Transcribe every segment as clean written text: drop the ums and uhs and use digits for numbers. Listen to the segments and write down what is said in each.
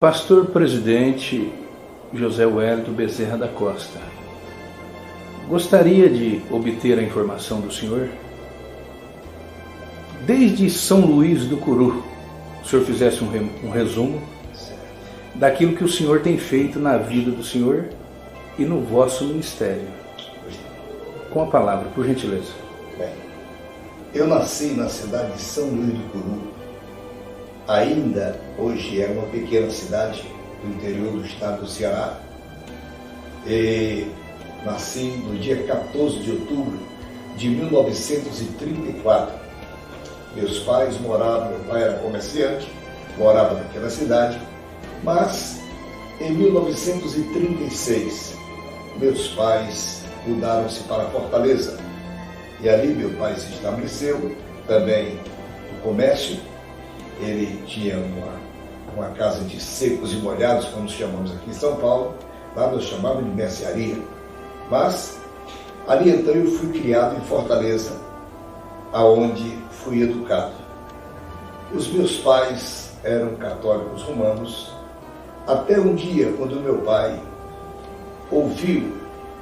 Pastor Presidente José Wellington Bezerra da Costa, gostaria de obter a informação do senhor. Desde São Luís do Curu, o senhor fizesse um resumo daquilo que o senhor tem feito na vida do senhor e no vosso ministério. Com a palavra, por gentileza. Bem, eu nasci na cidade de São Luís do Curu. Ainda hoje é uma pequena cidade do interior do estado do Ceará. E nasci no dia 14 de outubro de 1934. Meus pais moravam, meu pai era comerciante, morava naquela cidade, mas em 1936 meus pais mudaram-se para Fortaleza. E ali meu pai se estabeleceu, também no comércio. Ele tinha uma casa de secos e molhados, como chamamos aqui em São Paulo. Lá nós chamávamos de mercearia. Mas ali então eu fui criado em Fortaleza, aonde fui educado. Os meus pais eram católicos romanos, até um dia quando meu pai ouviu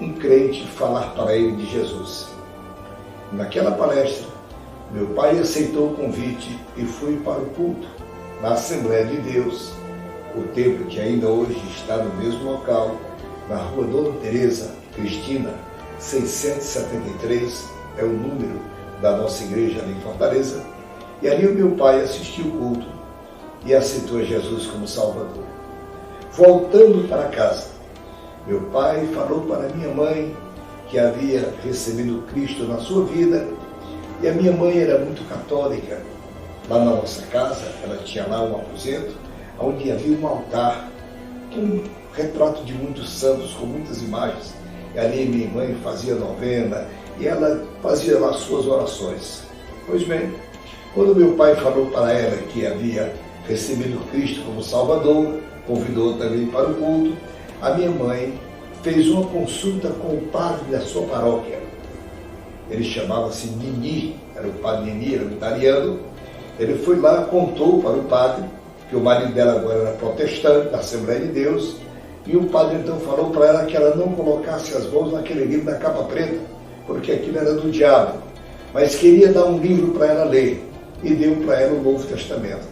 um crente falar para ele de Jesus. Naquela palestra, meu pai aceitou o convite e fui para o culto na Assembleia de Deus, o templo que ainda hoje está no mesmo local, na rua Dona Teresa Cristina, 673, é o número da nossa igreja ali em Fortaleza. E ali o meu pai assistiu o culto e aceitou Jesus como Salvador. Voltando para casa, meu pai falou para minha mãe que havia recebido Cristo na sua vida. E a minha mãe era muito católica. Lá na nossa casa, ela tinha lá um aposento, onde havia um altar, um retrato de muitos santos, com muitas imagens. E ali minha mãe fazia novena, e ela fazia lá suas orações. Pois bem, quando meu pai falou para ela que havia recebido Cristo como Salvador, convidou também para o culto, a minha mãe fez uma consulta com o padre da sua paróquia. Ele chamava-se Nini, era o padre Nini, era um italiano. Ele foi lá, contou para o padre, que o marido dela agora era protestante, da Assembleia de Deus, e o padre então falou para ela que ela não colocasse as mãos naquele livro da capa preta, porque aquilo era do diabo, mas queria dar um livro para ela ler, e deu para ela o Novo Testamento.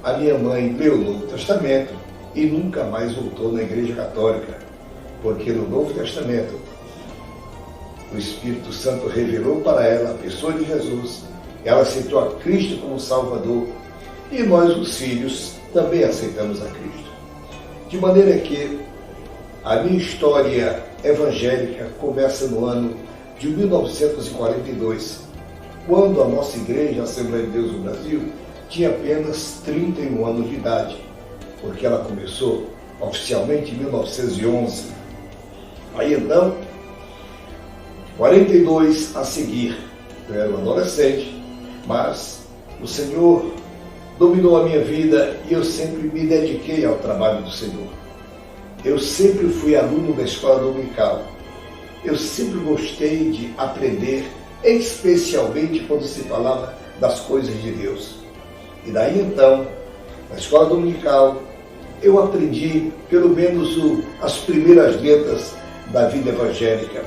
A minha mãe leu o Novo Testamento e nunca mais voltou na Igreja Católica, porque no Novo Testamento o Espírito Santo revelou para ela a pessoa de Jesus, ela aceitou a Cristo como Salvador, e nós, os filhos, também aceitamos a Cristo. De maneira que a minha história evangélica começa no ano de 1942, quando a nossa igreja, a Assembleia de Deus do Brasil, tinha apenas 31 anos de idade, porque ela começou oficialmente em 1911. Aí então, 42 a seguir, eu era um adolescente, mas o Senhor dominou a minha vida e eu sempre me dediquei ao trabalho do Senhor. Eu sempre fui aluno da escola dominical. Eu sempre gostei de aprender, especialmente quando se falava das coisas de Deus. E daí então, na escola dominical, eu aprendi pelo menos as primeiras letras da vida evangélica,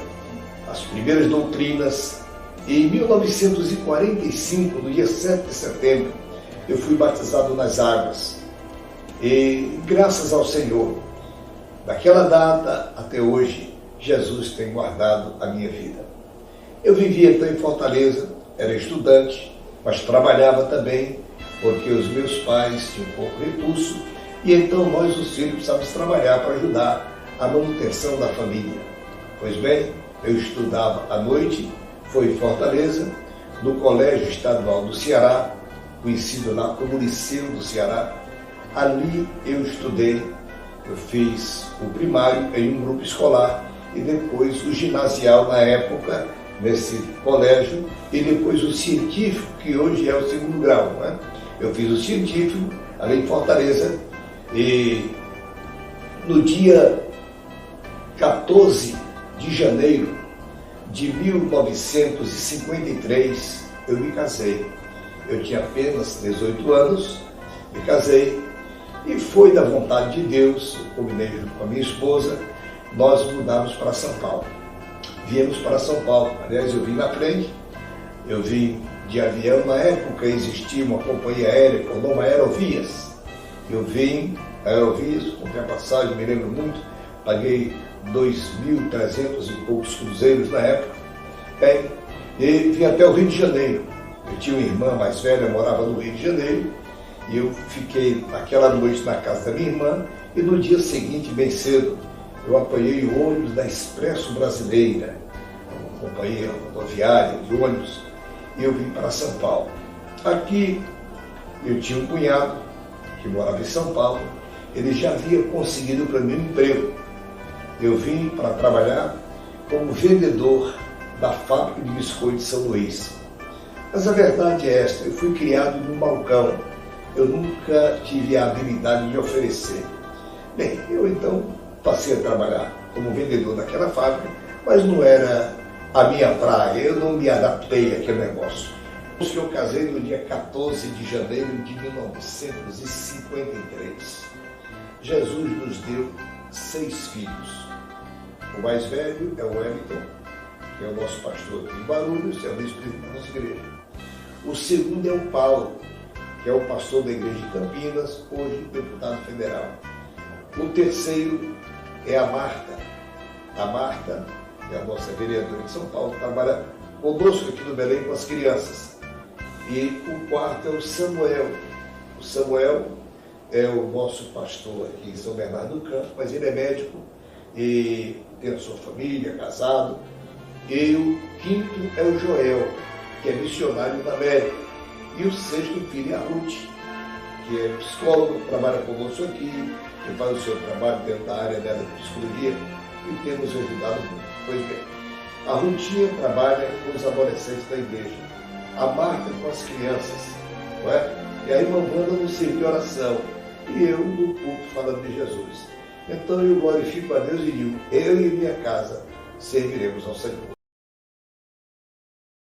as primeiras doutrinas. E em 1945, no dia 7 de setembro, eu fui batizado nas águas. E graças ao Senhor, daquela data até hoje, Jesus tem guardado a minha vida. Eu vivia então em Fortaleza, era estudante, mas trabalhava também, porque os meus pais tinham pouco recurso, e então nós, os filhos, precisávamos trabalhar para ajudar a manutenção da família. Pois bem, eu estudava à noite, foi em Fortaleza, no Colégio Estadual do Ceará, conhecido lá como Liceu do Ceará. Ali eu estudei, eu fiz o primário em um grupo escolar e depois o ginasial na época, nesse colégio, e depois o científico, que hoje é o segundo grau, né? Eu fiz o científico ali em Fortaleza e no dia 14 de janeiro de 1953, eu me casei. Eu tinha apenas 18 anos, me casei E foi da vontade de Deus, eu combinei junto com a minha esposa, nós mudamos para São Paulo. Viemos para São Paulo. Aliás, eu vim na frente, eu vim de avião. Na época existia uma companhia aérea com o nome Aerovias. Eu vim a Aerovias, comprei a passagem, me lembro muito, paguei 2.300 e poucos cruzeiros na época. E vim até o Rio de Janeiro. Eu tinha uma irmã mais velha, morava no Rio de Janeiro, e eu fiquei naquela noite na casa da minha irmã, e no dia seguinte, bem cedo, eu apanhei o ônibus da Expresso Brasileira, uma companhia rodoviária de ônibus, e eu vim para São Paulo. Aqui eu tinha um cunhado que morava em São Paulo, ele já havia conseguido para mim um emprego. Eu vim para trabalhar como vendedor da fábrica de biscoito de São Luís. Mas a verdade é esta, eu fui criado num balcão, eu nunca tive a habilidade de oferecer. Bem, eu então passei a trabalhar como vendedor naquela fábrica, mas não era a minha praia, eu não me adaptei àquele negócio. Eu casei no dia 14 de janeiro de 1953. Jesus nos deu 6 filhos. O mais velho é o Wellington, que é o nosso pastor em Guarulhos, é o vice-presidente da nossa igreja. O segundo é o Paulo, que é o pastor da igreja de Campinas, hoje deputado federal. O terceiro é a Marta. A Marta é a nossa vereadora de São Paulo, trabalha conosco aqui no Belém com as crianças. E o quarto é o Samuel. O Samuel é o nosso pastor aqui em São Bernardo do Campo, mas ele é médico e tem a sua família, casado. E o quinto é o Joel, que é missionário na América. E o sexto filho é a Ruth, que é psicólogo, trabalha conosco aqui, que faz o seu trabalho dentro da área dela de psicologia e temos ajudado muito. Pois bem, a Rutinha trabalha com os adolescentes da igreja, a Marta com as crianças, não é? E aí uma banda no serviço de oração e eu no culto falando de Jesus. Então eu glorifico a Deus e digo, eu e minha casa serviremos ao Senhor.